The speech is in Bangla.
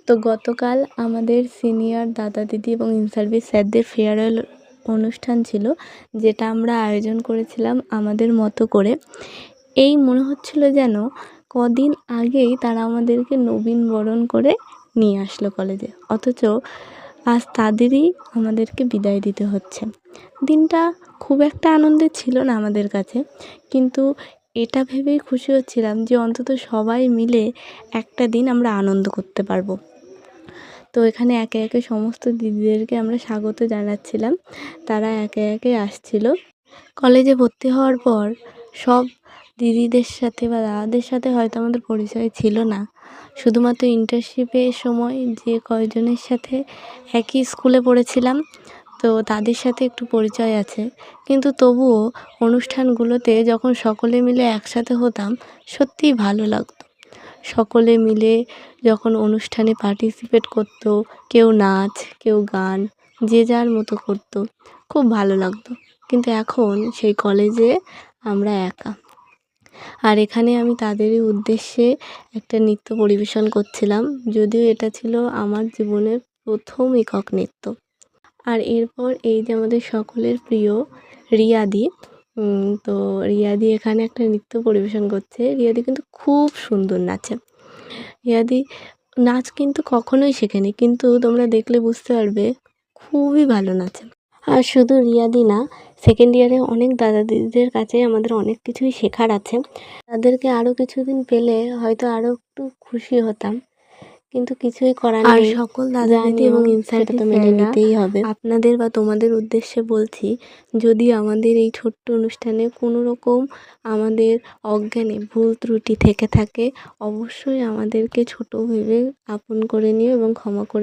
তো গতকাল আমাদের সিনিয়র দাদা দিদি এবং ইন সার্ভিস স্যারদের ফেয়ারওয়েল অনুষ্ঠান ছিল, যেটা আমরা আয়োজন করেছিলাম আমাদের মতো করে। এই মনে হচ্ছিল যেন কদিন আগেই তারা আমাদেরকে নবীনবরণ করে নিয়ে আসলো কলেজে, অথচ আজ তাদেরই আমাদেরকে বিদায় দিতে হচ্ছে। দিনটা খুব একটা আনন্দের ছিল না আমাদের কাছে, কিন্তু এটা ভেবেই খুশি হচ্ছিলাম যে অন্তত সবাই মিলে একটা দিন আমরা আনন্দ করতে পারবো। তো এখানে একে একে সমস্ত দিদিদেরকে আমরা স্বাগত জানাচ্ছিলাম, তারা একে একে আসছিল। কলেজে ভর্তি হওয়ার পর সব দিদিদের সাথে বা দাদাদের সাথে হয়তো আমাদের পরিচয় ছিল না, শুধুমাত্র ইন্টার্নশিপের সময় যে কয়জনের সাথে একই স্কুলে পড়েছিলাম তো তাদের সাথে একটু পরিচয় আছে। কিন্তু তবুও অনুষ্ঠানগুলোতে যখন সকলে মিলে একসাথে হতাম সত্যিই ভালো লাগতো। সকলে মিলে যখন অনুষ্ঠানে পার্টিসিপেট করতো, কেউ নাচ, কেউ গান, যে যার মতো করতো, খুব ভালো লাগতো। কিন্তু এখন সেই কলেজে আমরা একা। আর এখানে আমি তাদেরই উদ্দেশ্যে একটা নৃত্য পরিবেশন করছিলাম, যদিও এটা ছিল আমার জীবনের প্রথম একক নৃত্য। আর এরপর এই যে আমাদের সকলের প্রিয় রিয়াদি, তো রিয়াদি এখানে একটা নৃত্য পরিবেশন করছে। রিয়াদি কিন্তু খুব সুন্দর নাচে। রিয়াদি নাচ কিন্তু কখনোই শেখেনি, কিন্তু তোমরা দেখলে বুঝতে পারবে খুবই ভালো নাচে। আর শুধু রিয়াদি না, সেকেন্ড ইয়ারে অনেক দাদা দিদিদের কাছে আমাদের অনেক কিছুই শেখার আছে। তাদেরকে আরও কিছুদিন পেলে হয়তো আরও একটু খুশি হতাম, কিন্তু কিছুই করার নেই। আর সকল দাদা দিদি এবং ইনসাইট তো মেনে নিতেই হবে। আপনাদের বা তোমাদের উদ্দেশ্যে বলছি, যদি আমাদের এই ছোট্ট অনুষ্ঠানে কোনো রকম আমাদের অজ্ঞানে ভুল ত্রুটি থেকে থাকে, অবশ্যই আমাদেরকে ছোট ভেবে আপন করে নিও এবং ক্ষমা করে